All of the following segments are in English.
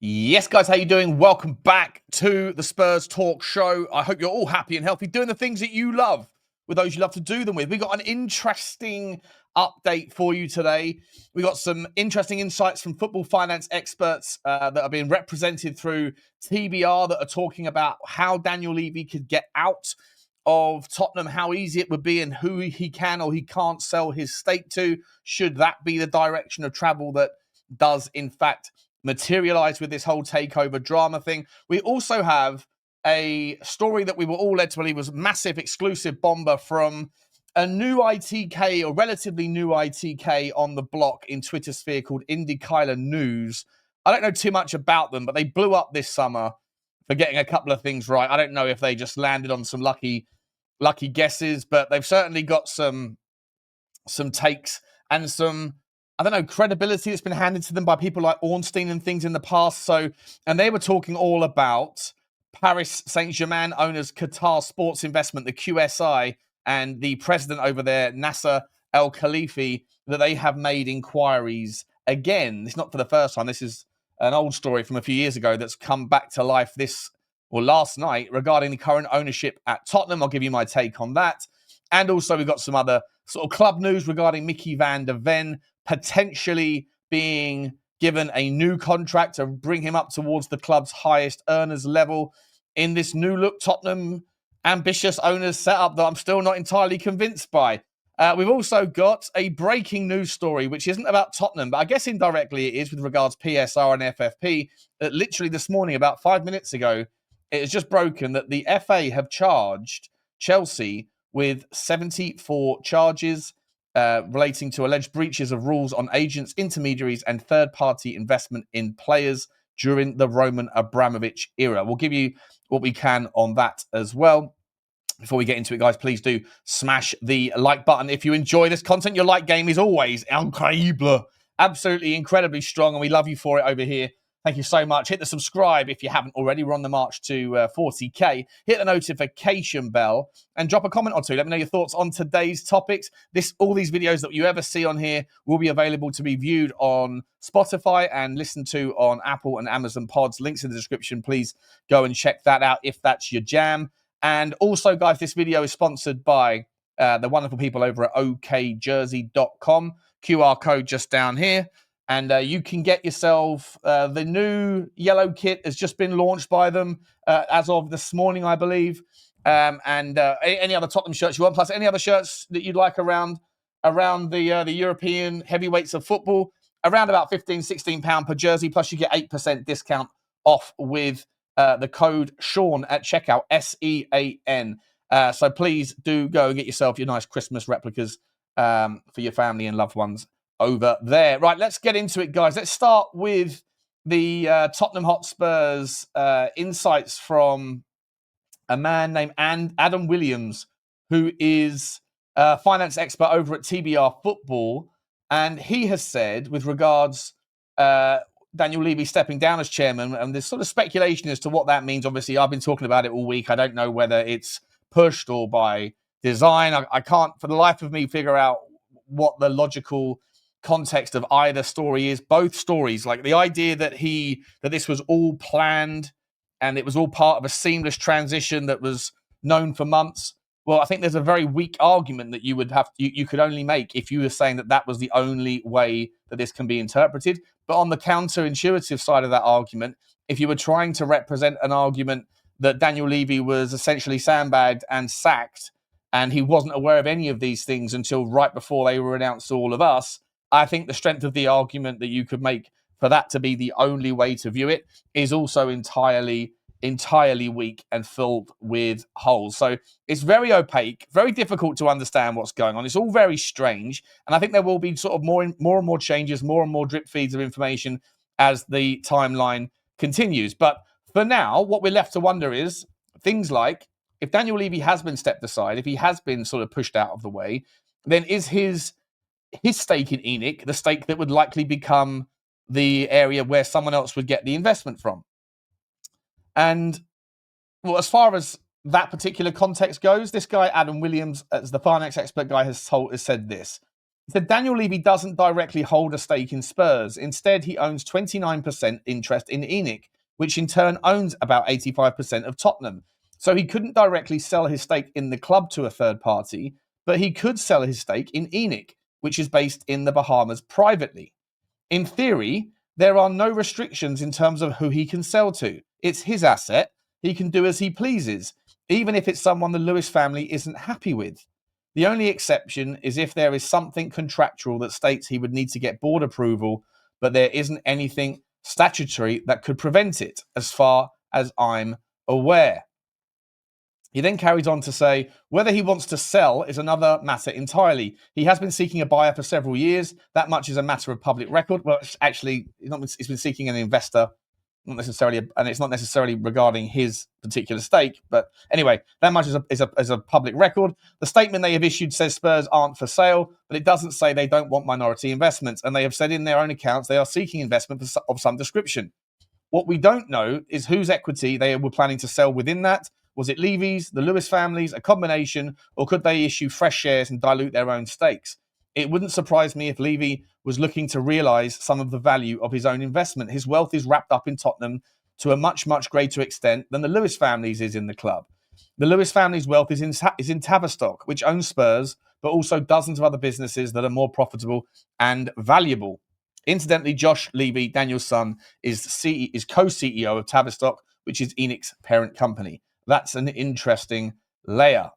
Yes, guys, how you doing? Welcome back to the Spurs Talk Show. I hope you're all happy and healthy, doing the things that you love with those you love to do them with. We got an interesting update for you today. We got some interesting insights from football finance experts that are being represented through TBR that are talking about how Daniel Levy could get out of Tottenham, how easy it would be, and who he can or he can't sell his stake to, should that be the direction of travel that does, in fact, materialize with this whole takeover drama thing. We also have a story that we were all led to believe was massive exclusive bomber from a new ITK, or relatively new ITK on the block in Twitter sphere called IndyKyla News. I don't know too much about them, but they blew up this summer for getting a couple of things right. I don't know if they just landed on some lucky guesses, but they've certainly got some takes and some, I don't know, credibility that's been handed to them by people like Ornstein and things in the past. So, and they were talking all about Paris Saint-Germain owners Qatar Sports Investment, the QSI, and the president over there, Nasser El Khalifi, that they have made inquiries again. It's not for the first time. This is an old story from a few years ago that's come back to life last night regarding the current ownership at Tottenham. I'll give you my take on that. And also we've got some other sort of club news regarding Micky van der Ven potentially being given a new contract to bring him up towards the club's highest earners level in this new look Tottenham ambitious owners setup that I'm still not entirely convinced by. We've also got a breaking news story, which isn't about Tottenham, but I guess indirectly it is with regards to PSR and FFP. That literally this morning, about 5 minutes ago, it has just broken that the FA have charged Chelsea with 74 charges relating to alleged breaches of rules on agents, intermediaries, and third-party investment in players during the Roman Abramovich era. We'll give you what we can on that as well. Before we get into it, guys, please do smash the like button. If you enjoy this content, your like game is always incredible. Absolutely incredibly strong, and we love you for it over here. Thank you so much. Hit the subscribe if you haven't already. We're on the march to 40k. Hit the notification bell and drop a comment or two. Let me know your thoughts on today's topics. All these videos that you ever see on here will be available to be viewed on Spotify and listened to on Apple and Amazon Pods. Links in the description. Please go and check that out if that's your jam. And also, guys, this video is sponsored by the wonderful people over at okjersey.com. QR code just down here. And you can get yourself the new yellow kit has just been launched by them as of this morning, I believe. And any other Tottenham shirts you want, plus any other shirts that you'd like around the European heavyweights of football, around about £15-16 per jersey, plus you get 8% discount off with the code Sean at checkout, SEAN. So please do go and get yourself your nice Christmas replicas for your family and loved ones over there. Right, let's get into it, guys. Let's start with the Tottenham Hotspur's insights from a man named Adam Williams, who is a finance expert over at TBR Football. And he has said, with regards Daniel Levy stepping down as chairman, and there's sort of speculation as to what that means. Obviously, I've been talking about it all week. I don't know whether it's pushed or by design. I can't, for the life of me, figure out what the logical context of either story is. Both stories, like the idea that this was all planned and it was all part of a seamless transition that was known for months. Well, I think there's a very weak argument that you could only make if you were saying that was the only way that this can be interpreted. But on the counterintuitive side of that argument, if you were trying to represent an argument that Daniel Levy was essentially sandbagged and sacked, and he wasn't aware of any of these things until right before they were announced to all of us, I think the strength of the argument that you could make for that to be the only way to view it is also entirely weak and filled with holes. So it's very opaque, very difficult to understand what's going on. It's all very strange. And I think there will be sort of more and more changes, more and more drip feeds of information as the timeline continues. But for now, what we're left to wonder is things like, if Daniel Levy has been stepped aside, if he has been sort of pushed out of the way, then is his stake in ENIC the stake that would likely become the area where someone else would get the investment from? And well, as far as that particular context goes, this guy, Adam Williams, as the finance expert guy, has said this. He said Daniel Levy doesn't directly hold a stake in Spurs. Instead, he owns 29% interest in ENIC, which in turn owns about 85% of Tottenham. So he couldn't directly sell his stake in the club to a third party, but he could sell his stake in ENIC, which is based in the Bahamas privately. In theory, there are no restrictions in terms of who he can sell to. It's his asset. He can do as he pleases, even if it's someone the Lewis family isn't happy with. The only exception is if there is something contractual that states he would need to get board approval, but there isn't anything statutory that could prevent it, as far as I'm aware. He then carries on to say, whether he wants to sell is another matter entirely. He has been seeking a buyer for several years. That much is a matter of public record. Well, actually, he's been seeking an investor, not necessarily, and it's not necessarily regarding his particular stake. But anyway, that much is a public record. The statement they have issued says Spurs aren't for sale, but it doesn't say they don't want minority investments. And they have said in their own accounts they are seeking investment of some description. What we don't know is whose equity they were planning to sell within that. Was it Levy's, the Lewis families, a combination, or could they issue fresh shares and dilute their own stakes? It wouldn't surprise me if Levy was looking to realise some of the value of his own investment. His wealth is wrapped up in Tottenham to a much, much greater extent than the Lewis families is in the club. The Lewis family's wealth is in Tavistock, which owns Spurs, but also dozens of other businesses that are more profitable and valuable. Incidentally, Josh Levy, Daniel's son, is co-CEO of Tavistock, which is ENIC's parent company. That's an interesting layer.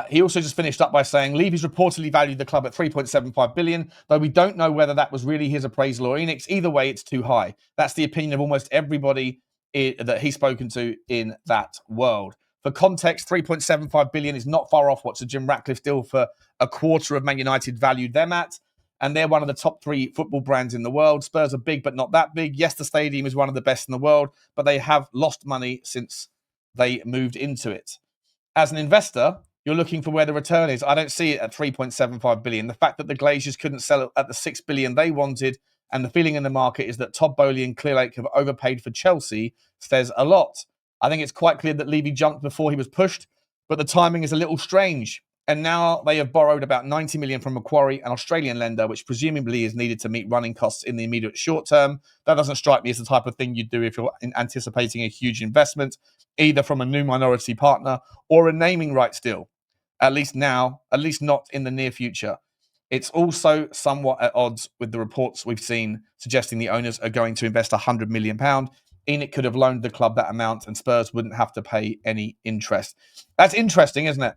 He also just finished up by saying Levy's reportedly valued the club at 3.75 billion, though we don't know whether that was really his appraisal or ENIC's. Either way, it's too high. That's the opinion of almost everybody that he's spoken to in that world. For context, 3.75 billion is not far off what Sir Jim Ratcliffe deal for a quarter of Man United valued them at. And they're one of the top 3 football brands in the world. Spurs are big, but not that big. Yes, the stadium is one of the best in the world, but they have lost money since they moved into it. As an investor, you're looking for where the return is. I don't see it at 3.75 billion. The fact that the Glazers couldn't sell it at the 6 billion they wanted, and the feeling in the market is that Todd Boehly and Clearlake have overpaid for Chelsea, says a lot. I think it's quite clear that Levy jumped before he was pushed, but the timing is a little strange. And now they have borrowed about 90 million from Macquarie, an Australian lender, which presumably is needed to meet running costs in the immediate short term. That doesn't strike me as the type of thing you'd do if you're anticipating a huge investment, either from a new minority partner or a naming rights deal. At least now, at least not in the near future. It's also somewhat at odds with the reports we've seen suggesting the owners are going to invest £100 million. ENIC could have loaned the club that amount and Spurs wouldn't have to pay any interest. That's interesting, isn't it?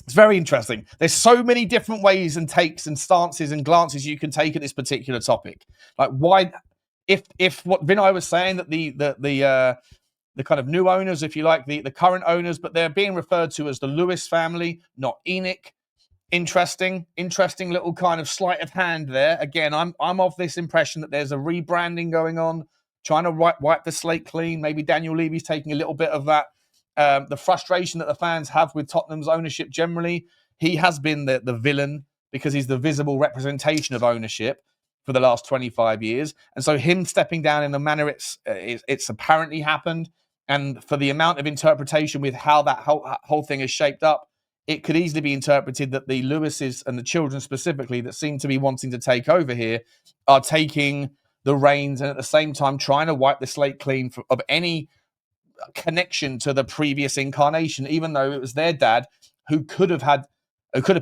It's very interesting. There's so many different ways and takes and stances and glances you can take at this particular topic. Like, why, if what Vinay was saying, that the kind of new owners, if you like, the current owners, but they're being referred to as the Lewis family, not ENIC. Interesting little kind of sleight of hand there. Again, I'm of this impression that there's a rebranding going on, trying to wipe the slate clean. Maybe Daniel Levy's taking a little bit of that. The frustration that the fans have with Tottenham's ownership generally. He has been the villain because he's the visible representation of ownership for the last 25 years. And so him stepping down in the manner it's apparently happened, and for the amount of interpretation with how that whole thing is shaped up, it could easily be interpreted that the Lewises and the children specifically that seem to be wanting to take over here are taking the reins and at the same time trying to wipe the slate clean of any connection to the previous incarnation, even though it was their dad who could have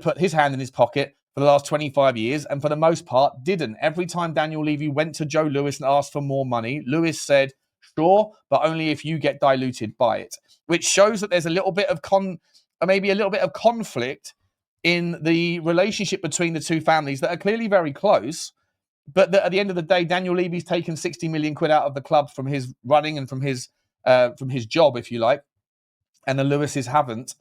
put his hand in his pocket for the last 25 years and for the most part didn't. Every time Daniel Levy went to Joe Lewis and asked for more money, Lewis said, sure, but only if you get diluted by it, which shows that there's a little bit of maybe a little bit of conflict in the relationship between the two families that are clearly very close, but that at the end of the day, Daniel Levy's taken 60 million quid out of the club from his running and from his job, if you like, and the Lewises haven't.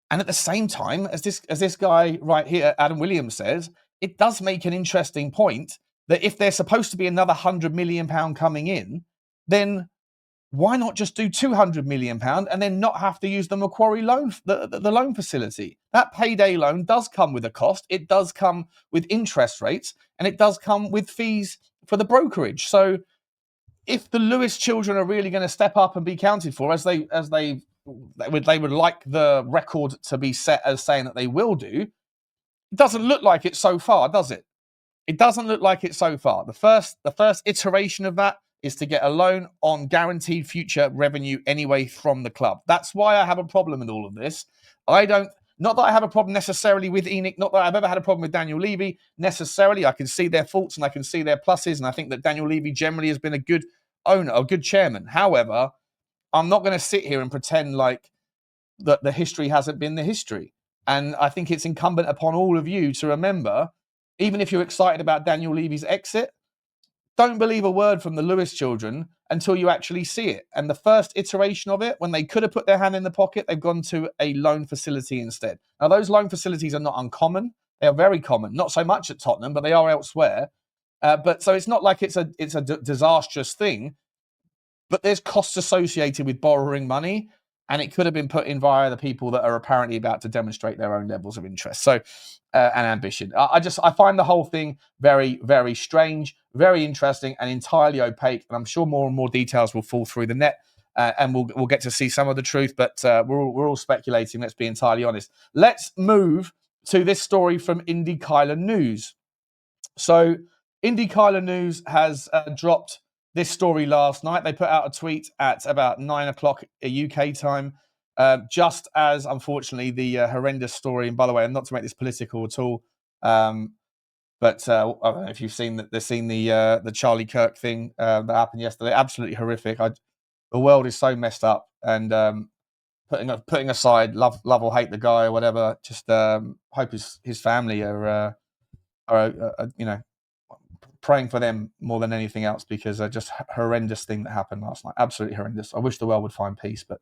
And at the same time, as this guy right here, Adam Williams, says, it does make an interesting point that if there's supposed to be another £100 million coming in, then why not just do £200 million and then not have to use the Macquarie loan, the loan facility? That payday loan does come with a cost. It does come with interest rates, and it does come with fees for the brokerage. So if the Lewis children are really going to step up and be counted for, as they would like the record to be set as saying that they will do, It doesn't look like it so far, does it? It doesn't look like it so far. The first iteration of that is to get a loan on guaranteed future revenue anyway from the club. That's why I have a problem in all of this. Not that I have a problem necessarily with ENIC, not that I've ever had a problem with Daniel Levy necessarily. I can see their faults and I can see their pluses, and I think that Daniel Levy generally has been a good owner, a good chairman. However, I'm not going to sit here and pretend like that the history hasn't been the history. And I think it's incumbent upon all of you to remember, even if you're excited about Daniel Levy's exit, don't believe a word from the Lewis children until you actually see it. And the first iteration of it, when they could have put their hand in the pocket, they've gone to a loan facility instead. Now, those loan facilities are not uncommon. They are very common. Not so much at Tottenham, but they are elsewhere. But so it's not like it's a disastrous thing. But there's costs associated with borrowing money, and it could have been put in via the people that are apparently about to demonstrate their own levels of interest and ambition. I find the whole thing very, very strange, very interesting, and entirely opaque. And I'm sure more and more details will fall through the net, and we'll get to see some of the truth. But we're all speculating. Let's be entirely honest. Let's move to this story from Indie Kyler News. So Indie Kyler News has dropped this story last night. They put out a tweet at about 9 o'clock UK time, just as, unfortunately, the horrendous story. And by the way, I'm not to make this political at all, but I don't know if you've seen the Charlie Kirk thing that happened yesterday. Absolutely horrific. The world is so messed up, and putting aside love or hate the guy or whatever, just hope his family are praying for them more than anything else, because just horrendous thing that happened last night. Absolutely horrendous. I wish the world would find peace, but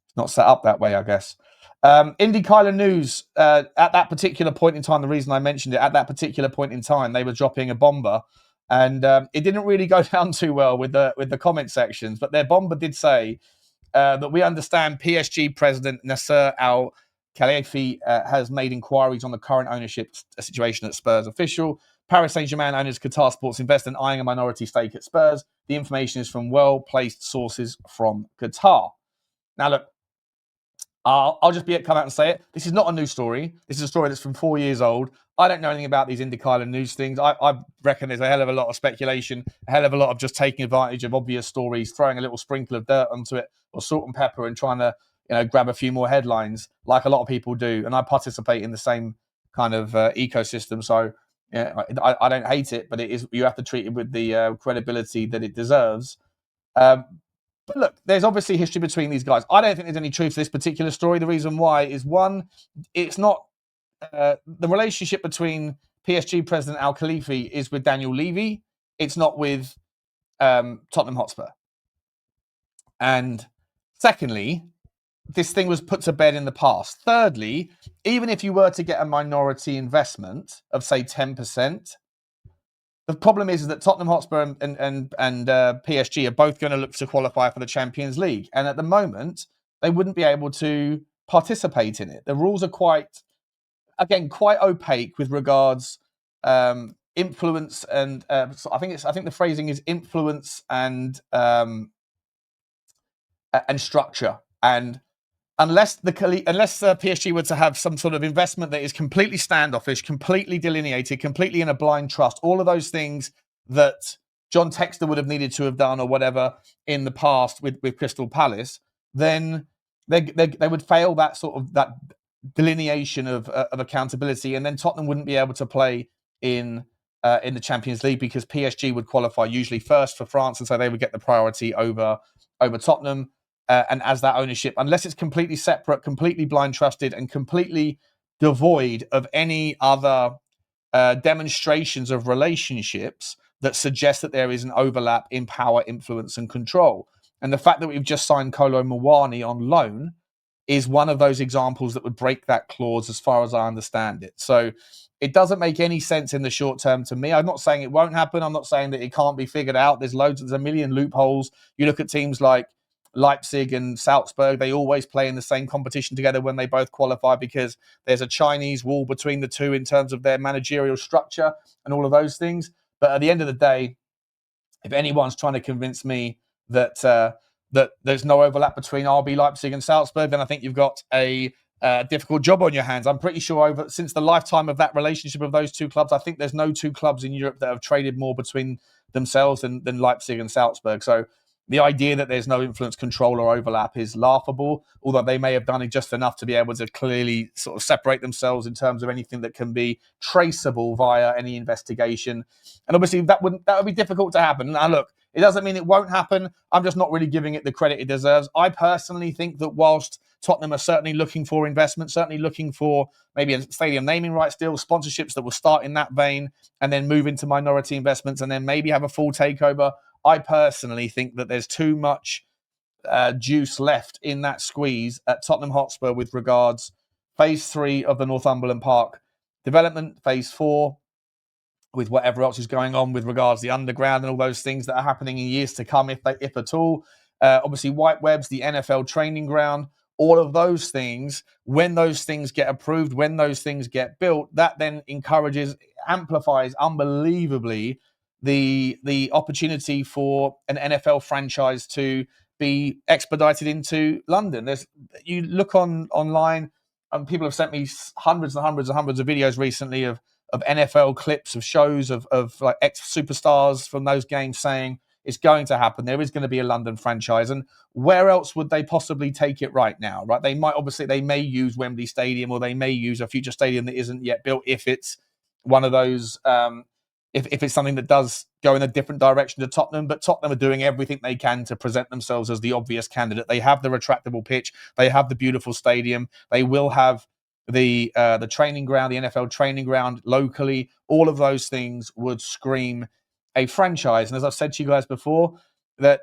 it's not set up that way, I guess. Indie Kyler News, at that particular point in time, the reason I mentioned it, at that particular point in time, they were dropping a bomber, and it didn't really go down too well with the comment sections, but their bomber did say that we understand PSG president Nasser Al-Khelaifi has made inquiries on the current ownership situation at Spurs official. Paris Saint-Germain owners Qatar Sports Invest and eyeing a minority stake at Spurs. The information is from well-placed sources from Qatar. Now, look, I'll just come out and say it. This is not a new story. This is a story that's from 4 years old. I don't know anything about these Indie Kyler News things. I reckon there's a hell of a lot of speculation, a hell of a lot of just taking advantage of obvious stories, throwing a little sprinkle of dirt onto it, or salt and pepper, and trying to grab a few more headlines, like a lot of people do. And I participate in the same kind of ecosystem. So yeah, I don't hate it, but it is, you have to treat it with the credibility that it deserves. But look, there's obviously history between these guys. I don't think there's any truth to this particular story. The reason why is, one, it's not the relationship between PSG president Al Khalifi is with Daniel Levy. It's not with Tottenham Hotspur. And secondly, this thing was put to bed in the past. Thirdly, even if you were to get a minority investment of, say, 10%, the problem is that Tottenham Hotspur and PSG are both going to look to qualify for the Champions League. And at the moment, they wouldn't be able to participate in it. The rules are quite opaque with regards influence and so I think the phrasing is influence and structure. And unless PSG were to have some sort of investment that is completely standoffish, completely delineated, completely in a blind trust, all of those things that John Textor would have needed to have done or whatever in the past with Crystal Palace, then they would fail that sort of that delineation of accountability, and then Tottenham wouldn't be able to play in the Champions League, because PSG would qualify usually first for France, and so they would get the priority over Tottenham. And as that ownership, unless it's completely separate, completely blind trusted, and completely devoid of any other demonstrations of relationships that suggest that there is an overlap in power, influence, and control. And the fact that we've just signed Kolo Muani on loan is one of those examples that would break that clause, as far as I understand it. So it doesn't make any sense in the short term to me. I'm not saying it won't happen. I'm not saying that it can't be figured out. There's a million loopholes. You look at teams like Leipzig and Salzburg, they always play in the same competition together when they both qualify, because there's a Chinese wall between the two in terms of their managerial structure and all of those things. But at the end of the day, if anyone's trying to convince me that there's no overlap between RB Leipzig and Salzburg, then I think you've got a difficult job on your hands. I'm pretty sure since the lifetime of that relationship of those two clubs, I think there's no two clubs in Europe that have traded more between themselves than Leipzig and Salzburg. So the idea that there's no influence, control, or overlap is laughable, although they may have done it just enough to be able to clearly sort of separate themselves in terms of anything that can be traceable via any investigation. And obviously that would be difficult to happen. Now, look, it doesn't mean it won't happen. I'm just not really giving it the credit it deserves. I personally think that whilst Tottenham are certainly looking for investment, certainly looking for maybe a stadium naming rights deal, sponsorships that will start in that vein and then move into minority investments and then maybe have a full takeover. I personally think that there's too much juice left in that squeeze at Tottenham Hotspur with regards phase 3 of the Northumberland Park development, phase 4 with whatever else is going on with regards to the underground and all those things that are happening in years to come, if at all. Obviously, Whitewebs, the NFL training ground, all of those things, when those things get approved, when those things get built, that then amplifies unbelievably the opportunity for an NFL franchise to be expedited into London. You look online, and people have sent me hundreds and hundreds and hundreds of videos recently of NFL clips of shows of like ex-superstars from those games saying it's going to happen. There is going to be a London franchise. And where else would they possibly take it right now, right? They may use Wembley Stadium, or they may use a future stadium that isn't yet built if it's one of those, if it's something that does go in a different direction to Tottenham. But Tottenham are doing everything they can to present themselves as the obvious candidate. They have the retractable pitch. They have the beautiful stadium. They will have the training ground, the NFL training ground locally. All of those things would scream a franchise. And as I've said to you guys before, that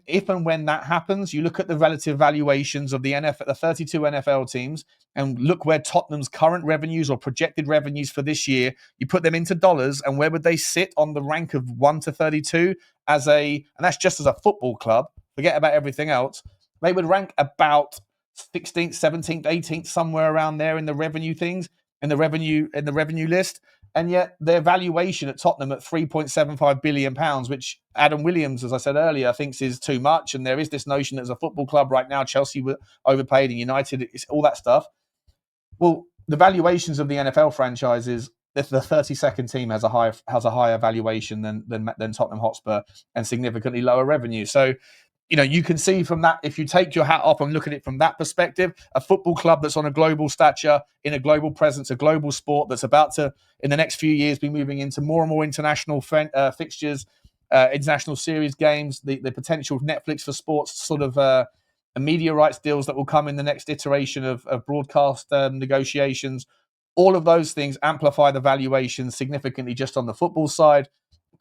if and when that happens, you look at the relative valuations of the 32 NFL teams, and look where Tottenham's current revenues or projected revenues for this year, you put them into dollars, and where would they sit on the rank of 1 to 32 and that's just as a football club, forget about everything else, they would rank about 16th, 17th, 18th, somewhere around there in the revenue things, in the revenue list. And yet their valuation at Tottenham at £3.75 billion, which Adam Williams, as I said earlier, thinks is too much. And there is this notion that as a football club right now, Chelsea were overpaid and United, all that stuff. Well, the valuations of the NFL franchises, the 32nd team has a higher valuation than Tottenham Hotspur and significantly lower revenue. So, you can see from that, if you take your hat off and look at it from that perspective, a football club that's on a global stature, in a global presence, a global sport that's about to, in the next few years, be moving into more and more international fixtures, international series games, the potential of Netflix for sports sort of media rights deals that will come in the next iteration of broadcast negotiations. All of those things amplify the valuation significantly just on the football side.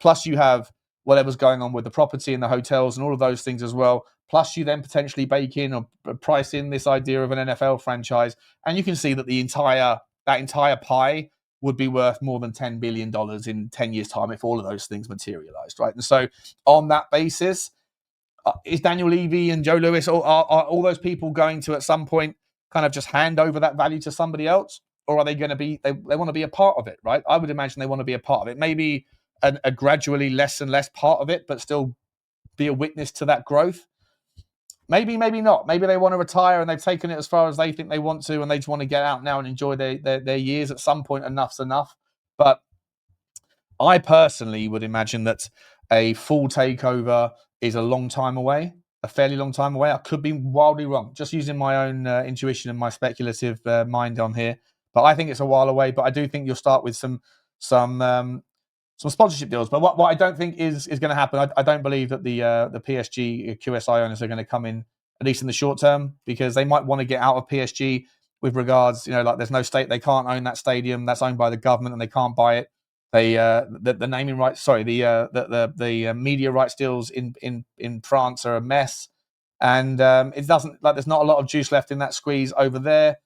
Plus you have whatever's going on with the property and the hotels and all of those things as well. Plus you then potentially bake in or price in this idea of an NFL franchise. And you can see that that entire pie would be worth more than $10 billion in 10 years' time if all of those things materialized, right? And so on that basis, is Daniel Levy and Joe Lewis, are all those people going to at some point kind of just hand over that value to somebody else? Or are they going to be, they want to be a part of it, right? I would imagine they want to be a part of it. Maybe a gradually less and less part of it, but still be a witness to that growth. Maybe not. Maybe they want to retire and they've taken it as far as they think they want to, and they just want to get out now and enjoy their years. At some point, enough's enough. But I personally would imagine that a full takeover is a long time away, a fairly long time away. I could be wildly wrong, just using my own intuition and my speculative mind on here. But I think it's a while away. But I do think you'll start with some sponsorship deals. But what I don't think is going to happen, I don't believe that the PSG QSI owners are going to come in, at least in the short term, because they might want to get out of PSG with regards, like there's no state, they can't own that stadium, that's owned by the government and they can't buy it. They the naming rights, the media rights deals in France are a mess, and it doesn't, like, there's not a lot of juice left in that squeeze over there.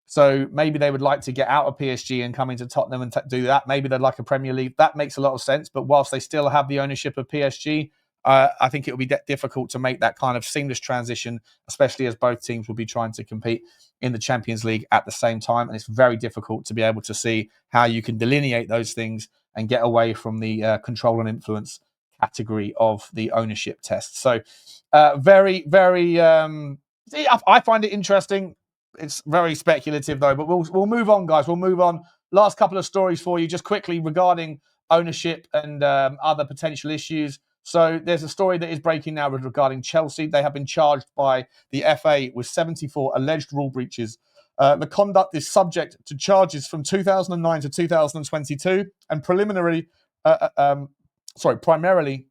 So maybe they would like to get out of PSG and come into Tottenham and do that. Maybe they'd like a Premier League. That makes a lot of sense. But whilst they still have the ownership of PSG, I think it will be difficult to make that kind of seamless transition, especially as both teams will be trying to compete in the Champions League at the same time. And it's very difficult to be able to see how you can delineate those things and get away from the control and influence category of the ownership test. So very, very, I find it interesting. it's very speculative though. But we'll move on, guys. We'll move on. Last couple of stories for you, just quickly regarding ownership and other potential issues. So there's a story that is breaking now regarding Chelsea. They have been charged by the FA with 74 alleged rule breaches. The conduct is subject to charges from 2009 to 2022, and primarily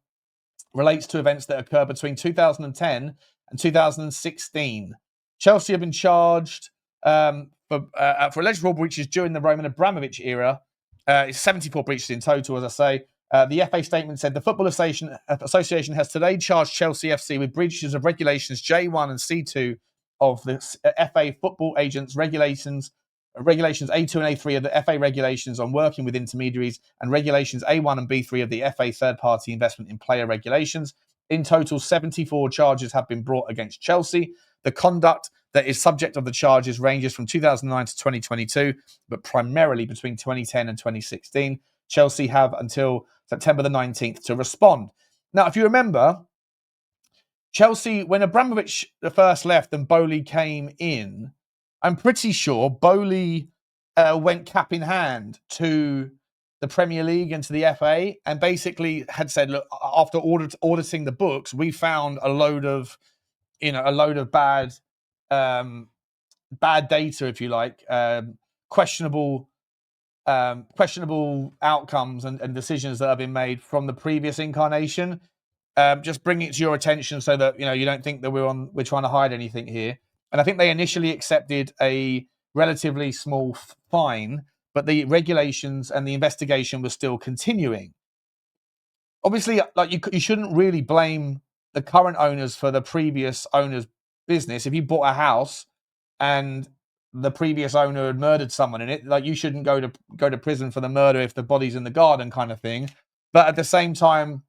relates to events that occurred between 2010 and 2016. Chelsea have been charged for alleged rule breaches during the Roman Abramovich era. It's 74 breaches in total, as I say. The FA statement said the Football Association has today charged Chelsea FC with breaches of regulations J1 and C2 of the FA football agents regulations A2 and A3 of the FA regulations on working with intermediaries, and regulations A1 and B3 of the FA third-party investment in player regulations. In total, 74 charges have been brought against Chelsea. The conduct that is subject of the charges ranges from 2009 to 2022, but primarily between 2010 and 2016. Chelsea have until September the 19th to respond. Now, if you remember, Chelsea, when Abramovich first left and Bowley came in, I'm pretty sure Bowley went cap in hand to the Premier League and to the FA and basically had said, look, after auditing the books, we found a load of bad data, if you like, questionable outcomes and decisions that have been made from the previous incarnation. Just bring it to your attention so that you don't think that we're trying to hide anything here. And I think they initially accepted a relatively small fine, but the regulations and the investigation was still continuing. Obviously, like you shouldn't really blame the current owners for the previous owner's business. If you bought a house and the previous owner had murdered someone in it, like you shouldn't go to prison for the murder if the body's in the garden, kind of thing. But at the same time,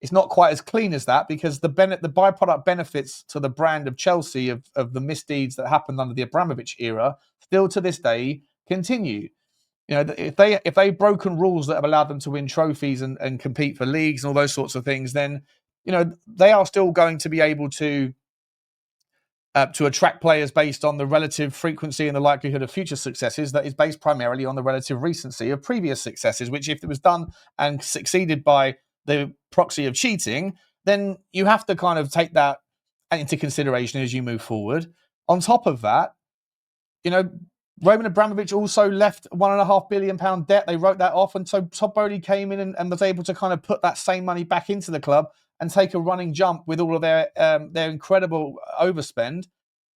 it's not quite as clean as that, because the byproduct benefits to the brand of Chelsea of the misdeeds that happened under the Abramovich era still to this day continue. If they've broken rules that have allowed them to win trophies and compete for leagues and all those sorts of things, then they are still going to be able to attract players based on the relative frequency and the likelihood of future successes that is based primarily on the relative recency of previous successes, which if it was done and succeeded by the proxy of cheating, then you have to kind of take that into consideration as you move forward. On top of that, Roman Abramovich also left £1.5 billion debt. They wrote that off. And so Todd Bowley came in and was able to kind of put that same money back into the club and take a running jump with all of their incredible overspend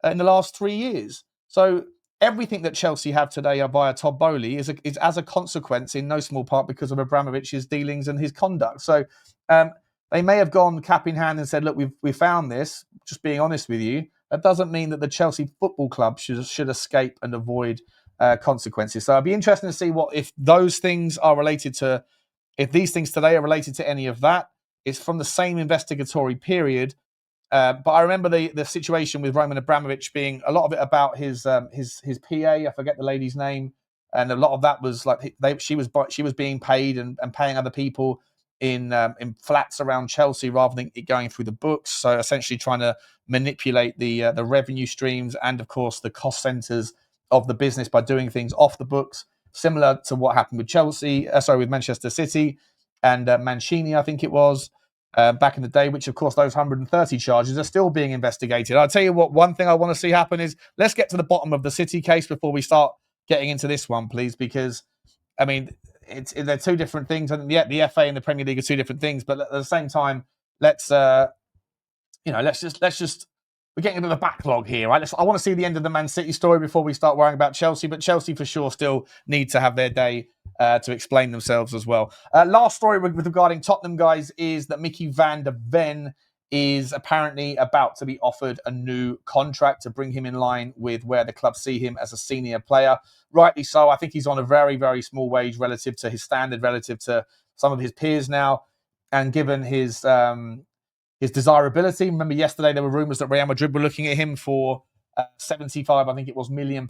in the last 3 years. So everything that Chelsea have today via Todd Bowley is as a consequence, in no small part, because of Abramovich's dealings and his conduct. So they may have gone cap in hand and said, look, we found this, just being honest with you. That doesn't mean that the Chelsea Football Club should escape and avoid consequences. So I'd be interested to see if those things are related to, if these things today are related to any of that. It's from the same investigatory period. But I remember the situation with Roman Abramovich being a lot of it about his PA. I forget the lady's name, and a lot of that was like she was being paid and paying other people in flats around Chelsea rather than it going through the books. So essentially trying to manipulate the revenue streams and of course the cost centers of the business by doing things off the books, similar to what happened with Manchester City and Mancini, I think it was. Back in the day, which of course those 130 charges are still being investigated. I'll tell you what, one thing I want to see happen is let's get to the bottom of the City case before we start getting into this one, please, because I mean they're two different things, and yet the FA and the Premier League are two different things. But at the same time, let's just we're getting a bit of a backlog here, right? I want to see the end of the Man City story before we start worrying about Chelsea, but Chelsea for sure still need to have their day to explain themselves as well. Last story regarding Tottenham, guys, is that Micky van der Ven is apparently about to be offered a new contract to bring him in line with where the club see him as a senior player. Rightly so. I think he's on a very, very small wage relative to his standard, relative to some of his peers now. And given his desirability, remember yesterday there were rumours that Real Madrid were looking at him for 75, I think it was, £1 million.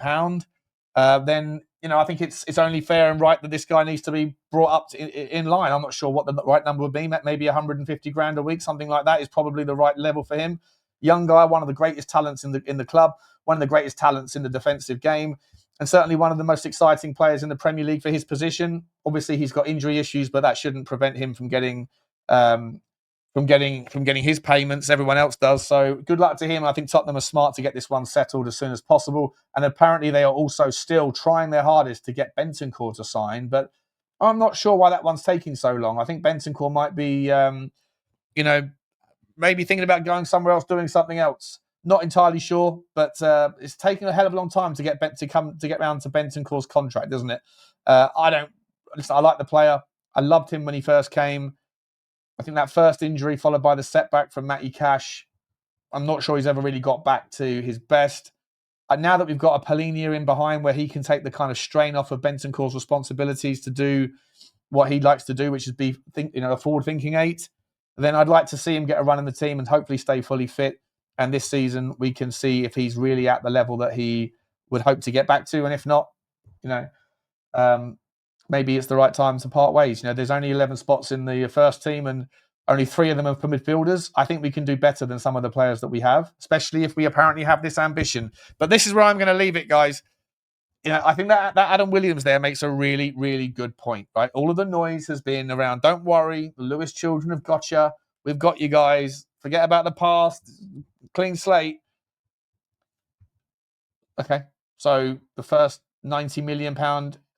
Then I think it's only fair and right that this guy needs to be brought up in line. I'm not sure what the right number would be. Maybe 150 grand a week, something like that is probably the right level for him. young guy, one of the greatest talents in the club, one of the greatest talents in the defensive game, and certainly one of the most exciting players in the Premier League for his position. Obviously, he's got injury issues, but that shouldn't prevent him from getting his payments. Everyone else does. So good luck to him. I think Tottenham are smart to get this one settled as soon as possible. And apparently they are also still trying their hardest to get Bentancur to sign, but I'm not sure why that one's taking so long. I think Bentancur might be, maybe thinking about going somewhere else, doing something else. Not entirely sure, but it's taking a hell of a long time to get round to Bentancur's contract, doesn't it? I like the player. I loved him when he first came. I think that first injury followed by the setback from Matty Cash, I'm not sure he's ever really got back to his best. And now that we've got a Palhinha in behind where he can take the kind of strain off of Bentancur's responsibilities to do what he likes to do, which is be a forward-thinking 8, then I'd like to see him get a run in the team and hopefully stay fully fit. And this season we can see if he's really at the level that he would hope to get back to. And if not, maybe it's the right time to part ways. There's only 11 spots in the first team and only 3 of them are for midfielders. I think we can do better than some of the players that we have, especially if we apparently have this ambition. But this is where I'm going to leave it, guys. I think that Adam Williams there makes a really, really good point, right? All of the noise has been around, don't worry, the Lewis children have got you. We've got you guys. Forget about the past. Clean slate. Okay. So the first £90 million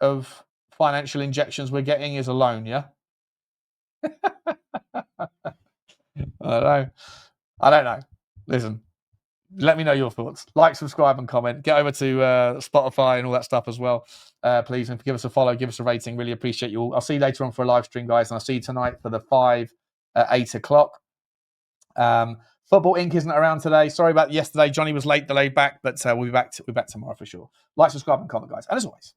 of financial injections we're getting is a loan, yeah? I don't know. Listen, let me know your thoughts. Like, subscribe, and comment. Get over to Spotify and all that stuff as well, please. And give us a follow, give us a rating. Really appreciate you all. I'll see you later on for a live stream, guys. And I'll see you tonight for the 5 at 8 o'clock. Football Inc. isn't around today. Sorry about yesterday. Johnny was late, delayed back, but we'll be back tomorrow for sure. Like, subscribe, and comment, guys. And as always,